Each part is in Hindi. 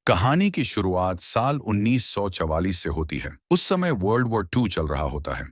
कहानी की शुरुआत साल 1944 से होती है। उस समय वर्ल्ड वॉर 2 चल रहा होता है,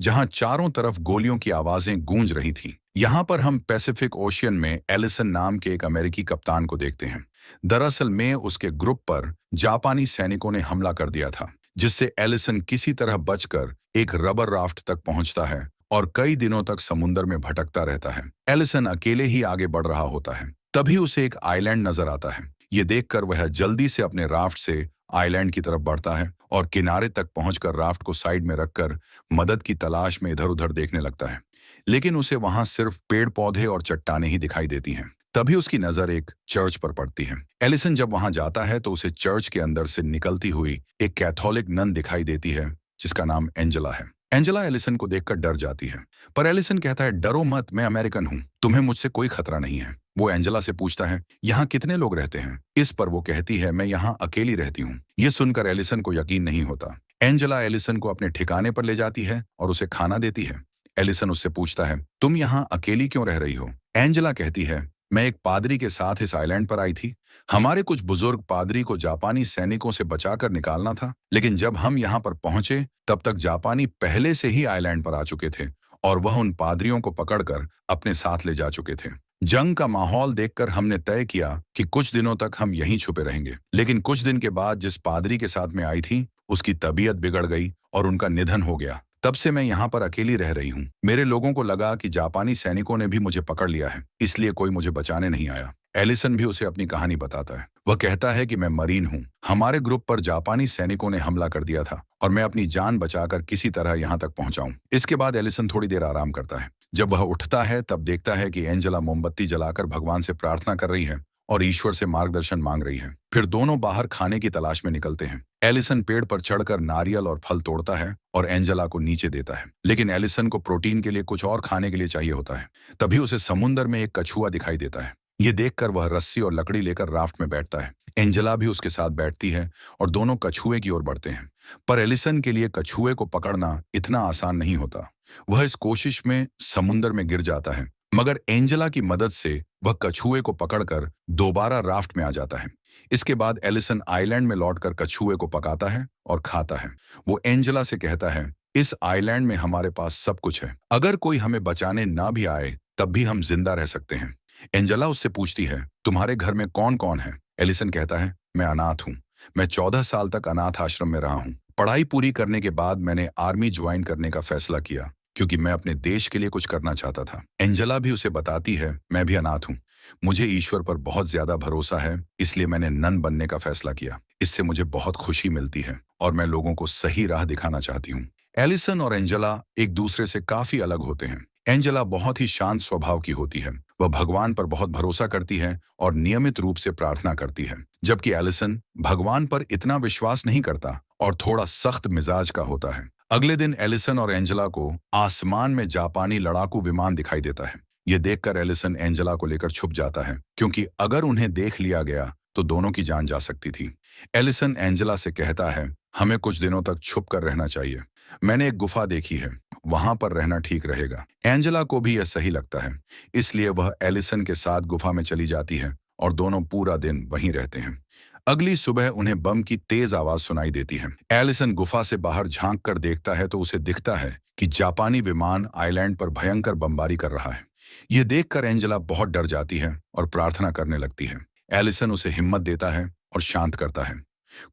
जहां चारों तरफ गोलियों की आवाजें गूंज रही थीं। यहां पर हम पैसिफिक ओशियन में एलिसन नाम के एक अमेरिकी कप्तान को देखते हैं। दरअसल में उसके ग्रुप पर जापानी सैनिकों ने हमला कर दिया था, जिससे एलिसन किसी तरह बचकर एक रबर राफ्ट तक पहुंचता है और कई दिनों तक समुद्र में भटकता रहता है। एलिसन अकेले ही आगे बढ़ रहा होता है। तभी उसे एक आइलैंड नजर आता है। ये देखकर वह जल्दी से अपने राफ्ट से आइलैंड की तरफ बढ़ता है और किनारे तक पहुंचकर राफ्ट को साइड में रखकर मदद की तलाश में इधर उधर देखने लगता है। लेकिन उसे वहां सिर्फ पेड़ पौधे और चट्टानें ही दिखाई देती हैं। तभी उसकी नजर एक चर्च पर पड़ती है। एलिसन जब वहां जाता है तो उसे चर्च के अंदर से निकलती हुई एक कैथोलिक नन दिखाई देती है, जिसका नाम एंजेला है। एंजेला एलिसन को देखकर डर जाती है, पर एलिसन कहता है, डरो मत, मैं अमेरिकन हूं, तुम्हें मुझसे कोई खतरा नहीं है। वो एंजेला से पूछता है, यहाँ कितने लोग रहते हैं? इस पर वो कहती है, मैं यहाँ अकेली रहती हूँ। ये सुनकर एलिसन को यकीन नहीं होता। एंजेला एलिसन को अपने ठिकाने पर ले जाती है और उसे खाना देती है। एलिसन उससे पूछता है, तुम यहाँ अकेली क्यों रह रही हो? एंजेला कहती है, मैं एक पादरी के साथ इस आइलैंड पर आई थी। हमारे कुछ बुजुर्ग पादरी को जापानी सैनिकों से बचाकर निकालना था, लेकिन जब हम यहाँ पर पहुंचे तब तक जापानी पहले से ही आइलैंड पर आ चुके थे और वह उन पादरियों को पकड़कर अपने साथ ले जा चुके थे। जंग का माहौल देखकर हमने तय किया कि कुछ दिनों तक हम यहीं छुपे रहेंगे। लेकिन कुछ दिन के बाद जिस पादरी के साथ मैं आई थी, उसकी तबीयत बिगड़ गई और उनका निधन हो गया। तब से मैं यहाँ पर अकेली रह रही हूँ। मेरे लोगों को लगा कि जापानी सैनिकों ने भी मुझे पकड़ लिया है, इसलिए कोई मुझे बचाने नहीं आया। एलिसन भी उसे अपनी कहानी बताता है। वह कहता है कि मैं मरीन हूँ। हमारे ग्रुप पर जापानी सैनिकों ने हमला कर दिया था और मैं अपनी जान बचाकर किसी तरह यहाँ तक पहुंचा हूं। इसके बाद एलिसन थोड़ी देर आराम करता है। जब वह उठता है तब देखता है कि एंजेला मोमबत्ती जलाकर भगवान से प्रार्थना कर रही है और ईश्वर से मार्गदर्शन मांग रही है। फिर दोनों बाहर खाने की तलाश में निकलते हैं। एलिसन पेड़ पर चढ़कर नारियल और फल तोड़ता है और एंजेला को नीचे देता है। लेकिन एलिसन को प्रोटीन के लिए कुछ और खाने के लिए चाहिए होता है। तभी उसे समुद्र में एक कछुआ दिखाई देता है। ये देखकर वह रस्सी और लकड़ी लेकर राफ्ट में बैठता है। एंजेला भी उसके साथ बैठती है और दोनों कछुए की ओर बढ़ते हैं। पर एलिसन के लिए कछुए को पकड़ना इतना आसान नहीं होता। वह इस कोशिश में समुद्र में गिर जाता है, मगर एंजेला की मदद से वह कछुए को पकड़कर दोबारा राफ्ट में आ जाता है। इसके बाद एलिसन आइलैंड में लौटकर कछुए को पकाता है और खाता है। वो एंजेला से कहता है, इस आइलैंड में हमारे पास सब कुछ है। अगर कोई हमें बचाने ना भी आए तब भी हम जिंदा रह सकते हैं। एंजेला उससे पूछती है, तुम्हारे घर में कौन कौन है? एलिसन कहता है, मैं अनाथ हूँ। मैं 14 साल तक अनाथ आश्रम में रहा हूँ। पढ़ाई पूरी करने के बाद मैंने आर्मी ज्वाइन करने का फैसला किया, क्योंकि मैं अपने देश के लिए कुछ करना चाहता था। एंजेला भी उसे बताती है, मैं भी अनाथ हूँ। मुझे ईश्वर पर बहुत ज्यादा भरोसा है, इसलिए मैंने नन बनने का फैसला किया। इससे मुझे बहुत खुशी मिलती है और मैं लोगों को सही राह दिखाना चाहती हूँ। एलिसन और एंजेला एक दूसरे से काफी अलग होते हैं। एंजेला बहुत ही शांत स्वभाव की होती है। वह भगवान पर बहुत भरोसा करती है और नियमित रूप से प्रार्थना करती है, जबकि एलिसन भगवान पर इतना विश्वास नहीं करता और थोड़ा सख्त मिजाज का होता है। अगले दिन एलिसन और एंजेला को आसमान में जापानी लड़ाकू विमान दिखाई देता है। ये देखकर एलिसन एंजेला को लेकर छुप जाता है, क्योंकि अगर उन्हें देख लिया गया तो दोनों की जान जा सकती थी। एलिसन एंजेला से कहता है, हमें कुछ दिनों तक छुप कर रहना चाहिए। मैंने एक गुफा देखी है, वहां पर रहना ठीक रहेगा। एंजेला को भी यह सही लगता है, इसलिए वह एलिसन के साथ गुफा में चली जाती है और दोनों पूरा दिन वहीं रहते हैं। अगली सुबह उन्हें बम की तेज आवाज सुनाई देती है। एलिसन गुफा से बाहर झांक कर देखता है तो उसे दिखता है कि जापानी विमान आइलैंड पर भयंकर बमबारी कर रहा है। यह देखकर एंजेला बहुत डर जाती है और प्रार्थना करने लगती है। एलिसन उसे हिम्मत देता है और शांत करता है।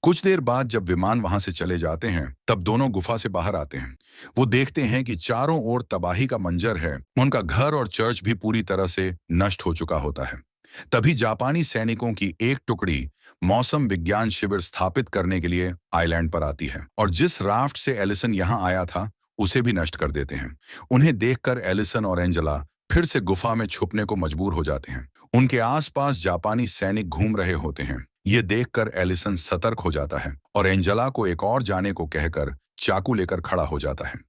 कुछ देर बाद जब विमान वहां से चले जाते हैं तब दोनों गुफा से बाहर आते हैं। वो देखते हैं कि चारों ओर तबाही का मंजर है। उनका घर और चर्च भी पूरी तरह से नष्ट हो चुका होता है। तभी जापानी सैनिकों की एक टुकड़ी मौसम विज्ञान शिविर स्थापित करने के लिए आइलैंड पर आती है और जिस राफ्ट से एलिसन यहाँ आया था उसे भी नष्ट कर देते हैं। उन्हें देखकर एलिसन और एंजेला फिर से गुफा में छुपने को मजबूर हो जाते हैं। उनके आसपास जापानी सैनिक घूम रहे होते हैं। ये देखकर एलिसन सतर्क हो जाता है और एंजेला को एक और जाने को कहकर चाकू लेकर खड़ा हो जाता है।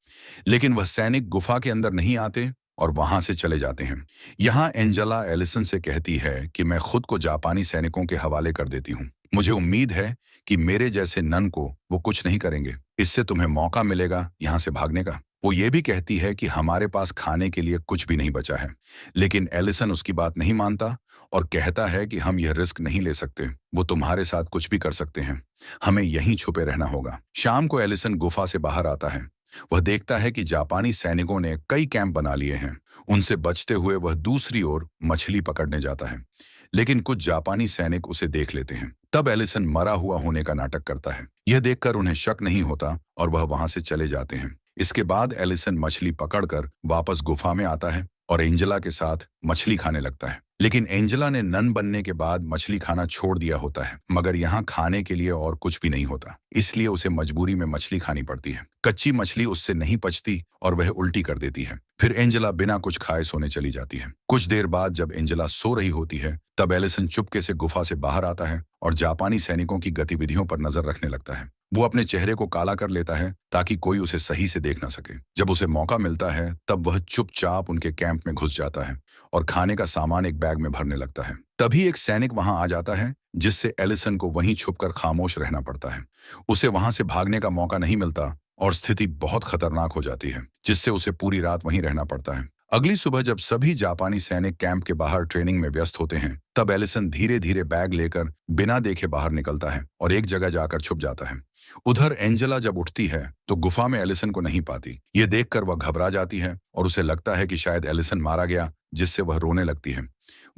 लेकिन वह सैनिक गुफा के अंदर नहीं आते और वहां से चले जाते हैं। यहाँ एंजेला एलिसन से कहती है कि मैं खुद को जापानी सैनिकों के हवाले कर देती हूँ। मुझे उम्मीद है कि मेरे जैसे नन को वो कुछ नहीं करेंगे। इससे तुम्हें मौका मिलेगा यहाँ से भागने का। वो ये भी कहती है कि हमारे पास खाने के लिए कुछ भी नहीं बचा है। लेकिन एलिसन उसकी बात नहीं मानता और कहता है कि हम यह रिस्क नहीं ले सकते, वो तुम्हारे साथ कुछ भी कर सकते हैं, हमें यहीं छुपे रहना होगा। शाम को एलिसन गुफा से बाहर आता है। वह देखता है कि जापानी सैनिकों ने कई कैंप बना लिए हैं। उनसे बचते हुए वह दूसरी ओर मछली पकड़ने जाता है, लेकिन कुछ जापानी सैनिक उसे देख लेते हैं। तब एलिसन मरा हुआ होने का नाटक करता है। यह देखकर उन्हें शक नहीं होता और वह वहां से चले जाते हैं। इसके बाद एलिसन मछली पकड़कर वापस गुफा में आता है और एंजेला के साथ मछली खाने लगता है। लेकिन एंजेला ने नन बनने के बाद मछली खाना छोड़ दिया होता है, मगर यहाँ खाने के लिए और कुछ भी नहीं होता, इसलिए उसे मजबूरी में मछली खानी पड़ती है। कच्ची मछली उससे नहीं पचती और वह उल्टी कर देती है। फिर एंजेला बिना कुछ खाए सोने चली जाती है। कुछ देर बाद जब एंजेला सो रही होती है, तब एलिसन चुपके से गुफा से बाहर आता है और जापानी सैनिकों की गतिविधियों पर नजर रखने लगता है। वो अपने चेहरे को काला कर लेता है ताकि कोई उसे सही से देख ना सके। जब उसे मौका मिलता है तब वह चुपचाप उनके कैंप में घुस जाता है और खाने का सामान एक बैग में भरने लगता है। तभी एक सैनिक वहां आ जाता है, जिससे एलिसन को वहीं छुपकर खामोश रहना पड़ता है। उसे वहां से भागने का मौका नहीं मिलता और स्थिति बहुत खतरनाक हो जाती है, जिससे उसे पूरी रात वहीं रहना पड़ता है। अगली सुबह जब सभी जापानी सैनिक कैंप के बाहर ट्रेनिंग में व्यस्त होते हैं, तब एलिसन धीरे धीरे बैग लेकर बिना देखे बाहर निकलता है और एक जगह जाकर छुप जाता है। उधर एंजेला जब उठती है तो गुफा में एलिसन को नहीं पाती। ये देखकर वह घबरा जाती है और उसे लगता है कि शायद एलिसन मारा गया, जिससे वह रोने लगती है।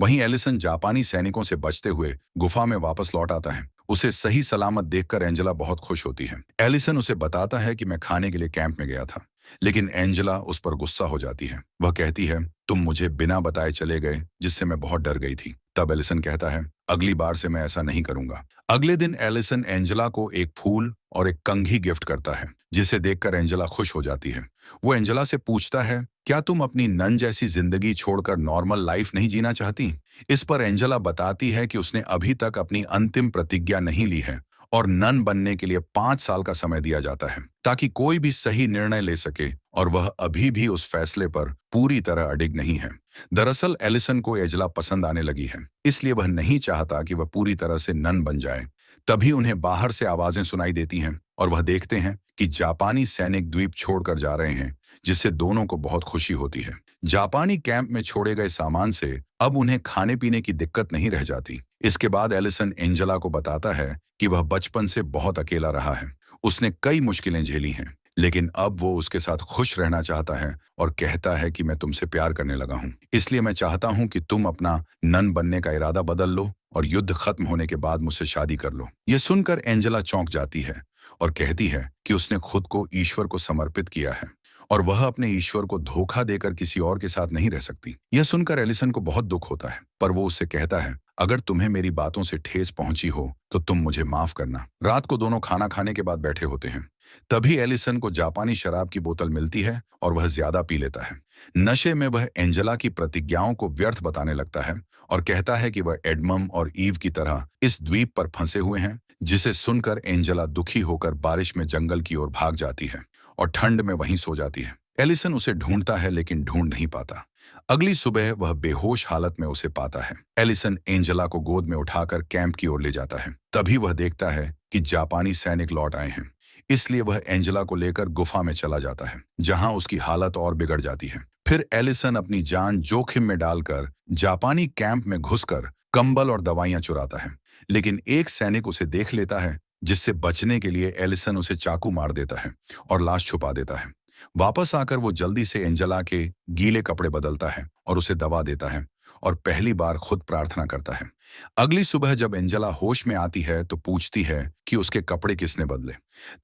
वहीं एलिसन जापानी सैनिकों से बचते हुए गुफा में वापस लौट आता है। उसे सही सलामत देखकर एंजेला बहुत खुश होती है। एलिसन उसे बताता है कि मैं खाने के लिए कैंप में गया था, लेकिन एंजेला उस पर गुस्सा हो जाती है। वह कहती है, तुम मुझे बिना बताए चले गए, जिससे मैं बहुत डर गई थी। तब एलिसन कहता है, अगली बार से मैं ऐसा नहीं करूंगा। अगले दिन एलिसन एंजेला को एक फूल और एक कंघी गिफ्ट करता है, जिसे देखकर एंजेला खुश हो जाती है। वो एंजेला से पूछता है, क्या तुम अपनी नन जैसी जिंदगी छोड़कर नॉर्मल लाइफ नहीं जीना चाहती? इस पर एंजेला बताती है कि उसने अभी तक अपनी अंतिम प्रतिज्ञा नहीं ली है और नन बनने के लिए 5 साल का समय दिया जाता है, ताकि कोई भी सही निर्णय ले सके, और वह अभी भी उस फैसले पर पूरी तरह अडिग नहीं है। दरअसल एलिसन को एंजेला पसंद आने लगी है, इसलिए वह नहीं चाहता कि वह पूरी तरह से नन बन जाए। तभी उन्हें बाहर से आवाजें सुनाई देती हैं और वह देखते हैं कि जापानी सैनिक द्वीप छोड़कर जा रहे हैं, जिससे दोनों को बहुत खुशी होती है। जापानी कैंप में छोड़े गए सामान से अब उन्हें खाने पीने की दिक्कत नहीं रह जाती। इसके बाद एलिसन एंजेला को बताता है कि वह बचपन से बहुत अकेला रहा है। उसने कई मुश्किलें झेली हैं, लेकिन अब वो उसके साथ खुश रहना चाहता है और कहता है कि मैं तुमसे प्यार करने लगा हूँ, इसलिए मैं चाहता हूँ कि तुम अपना नन बनने का इरादा बदल लो और युद्ध खत्म होने के बाद मुझसे शादी कर लो। यह सुनकर एंजेला चौंक जाती है और कहती है कि उसने खुद को ईश्वर को समर्पित किया है और वह अपने ईश्वर को धोखा देकर किसी और के साथ नहीं रह सकती। यह सुनकर एलिसन को बहुत दुख होता है, पर वो उससे कहता है, अगर तुम्हें मेरी बातों से ठेस पहुंची हो तो तुम मुझे माफ करना। रात को दोनों खाना खाने के बाद बैठे होते हैं। तभी एलिसन को जापानी शराब की बोतल मिलती है और वह ज्यादा पी लेता है। नशे में वह एंजेला की प्रतिज्ञाओं को व्यर्थ बताने लगता है और कहता है कि वह एडमम और ईव की तरह इस द्वीप पर फंसे हुए हैं, जिसे सुनकर एंजेला दुखी होकर बारिश में जंगल की ओर भाग जाती है और ठंड में वहीं सो जाती है। एलिसन उसे ढूंढता है लेकिन ढूंढ नहीं पाता। अगली सुबह वह बेहोश हालत में उसे पाता है। एलिसन एंजेला को गोद में उठाकर कैंप की ओर ले जाता है। तभी वह देखता है कि जापानी सैनिक लौट आए हैं, इसलिए वह एंजेला को लेकर गुफा में चला जाता है, जहां उसकी हालत और बिगड़ जाती है। फिर एलिसन अपनी जान जोखिम में डालकर जापानी कैंप में घुसकर कंबल और दवाइयां चुराता है, लेकिन एक सैनिक उसे देख लेता है, जिससे बचने के लिए एलिसन उसे चाकू मार देता है और लाश छुपा देता है। वापस आकर वो जल्दी से एंजेला के गीले कपड़े बदलता है और उसे दवा देता है और पहली बार खुद प्रार्थना करता है। अगली सुबह जब एंजेला होश में आती है तो पूछती है कि उसके कपड़े किसने बदले।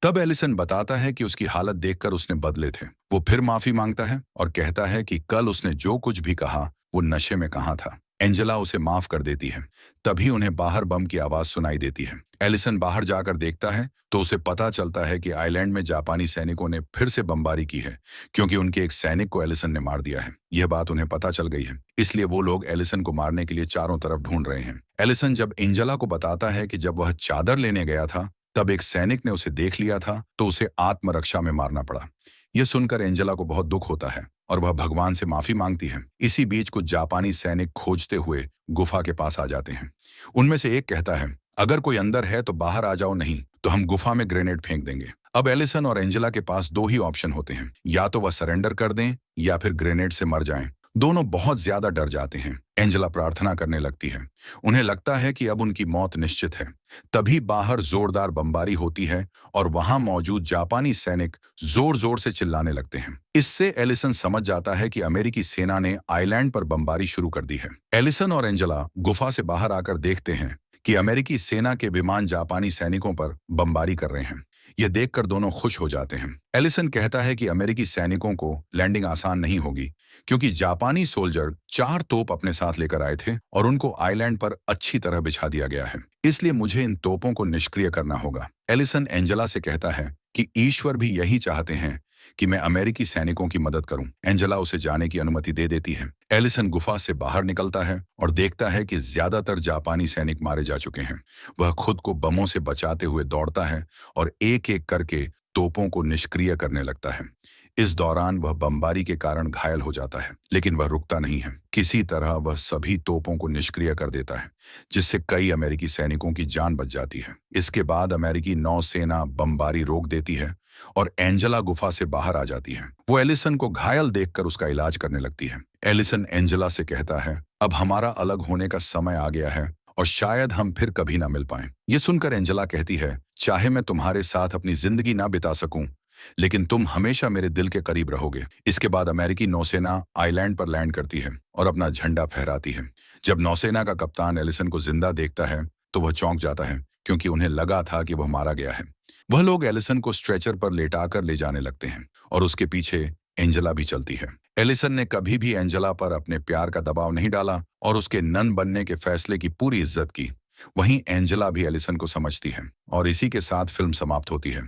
तब एलिसन बताता है कि उसकी हालत देखकर उसने बदले थे। वो फिर माफी मांगता है और कहता है कि कल उसने जो कुछ भी कहा वो नशे में कहा था। एंजेला उसे माफ कर देती है। तभी उन्हें बाहर बम की आवाज सुनाई देती है। एलिसन बाहर जाकर देखता है तो उसे पता चलता है कि आइलैंड में जापानी सैनिकों ने फिर से बमबारी की है, क्योंकि उनके एक सैनिक को एलिसन ने मार दिया है। यह बात उन्हें पता चल गई है, इसलिए वो लोग एलिसन को मारने के लिए चारों तरफ ढूंढ रहे हैं। एलिसन जब एंजेला को बताता है कि जब वह चादर लेने गया था तब एक सैनिक ने उसे देख लिया था, तो उसे आत्मरक्षा में मारना पड़ा। यह सुनकर एंजेला को बहुत दुख होता है और वह भगवान से माफी मांगती है। इसी बीच कुछ जापानी सैनिक खोजते हुए गुफा के पास आ जाते हैं। उनमें से एक कहता है, अगर कोई अंदर है तो बाहर आ जाओ, नहीं तो हम गुफा में ग्रेनेड फेंक देंगे। अब एलिसन और एंजेला के पास दो ही ऑप्शन होते हैं, या तो वह सरेंडर कर दें या फिर ग्रेनेड से मर जाएं। दोनों बहुत ज्यादा डर जाते हैं। एंजेला प्रार्थना करने लगती है। उन्हें लगता है कि अब उनकी मौत निश्चित है। तभी बाहर जोरदार बमबारी होती है और वहां मौजूद जापानी सैनिक जोर जोर से चिल्लाने लगते हैं। इससे एलिसन समझ जाता है कि अमेरिकी सेना ने आइलैंड पर बमबारी शुरू कर दी है। एलिसन और एंजेला गुफा से बाहर आकर देखते हैं कि अमेरिकी सेना के विमान जापानी सैनिकों पर बमबारी कर रहे हैं। यह देखकर दोनों खुश हो जाते हैं। एलिसन कहता है कि अमेरिकी सैनिकों को लैंडिंग आसान नहीं होगी, क्योंकि जापानी सोल्जर 4 तोप अपने साथ लेकर आए थे और उनको आइलैंड पर अच्छी तरह बिछा दिया गया है। इसलिए मुझे इन तोपों को निष्क्रिय करना होगा। एलिसन एंजेला से कहता है कि ईश्वर भी यही चाहते हैं कि मैं अमेरिकी सैनिकों की मदद करूं। एंजेला उसे जाने की अनुमति दे देती है। एलिसन गुफा से बाहर निकलता है और देखता है कि ज्यादातर जापानी सैनिक मारे जा चुके हैं। वह खुद को बमों से बचाते हुए दौड़ता है और एक एक करके तोपों को निष्क्रिय करने लगता है। इस दौरान वह बमबारी के कारण घायल हो जाता है, लेकिन वह रुकता नहीं है। किसी तरह वह सभी तोपों को निष्क्रिय कर देता है, जिससे कई अमेरिकी सैनिकों की जान बच जाती है। इसके बाद अमेरिकी नौसेना बमबारी रोक देती है और एंजेला गुफा से बाहर आ जाती है। वो एलिसन को घायल देखकर उसका इलाज करने लगती है। एलिसन एंजेला से कहता है, अब हमारा अलग होने का समय आ गया है और शायद हम फिर कभी ना मिल पाएं। ये सुनकर एंजेला कहती है, चाहे मैं तुम्हारे साथ अपनी जिंदगी ना बिता सकूं, लेकिन तुम हमेशा मेरे दिल के करीब रहोगे। इसके बाद अमेरिकी नौसेना आइलैंड पर लैंड करती है और अपना झंडा फहराती है। जब नौसेना का कप्तान एलिसन को जिंदा देखता है तो वह चौंक जाता है, क्योंकि उन्हें लगा था कि वह मारा गया है। वह लोग एलिसन को स्ट्रेचर पर लेटाकर ले जाने लगते हैं और उसके पीछे एंजेला भी चलती है। एलिसन ने कभी भी एंजेला पर अपने प्यार का दबाव नहीं डाला और उसके नन बनने के फैसले की पूरी इज्जत की। वहीं एंजेला भी एलिसन को समझती है और इसी के साथ फिल्म समाप्त होती है।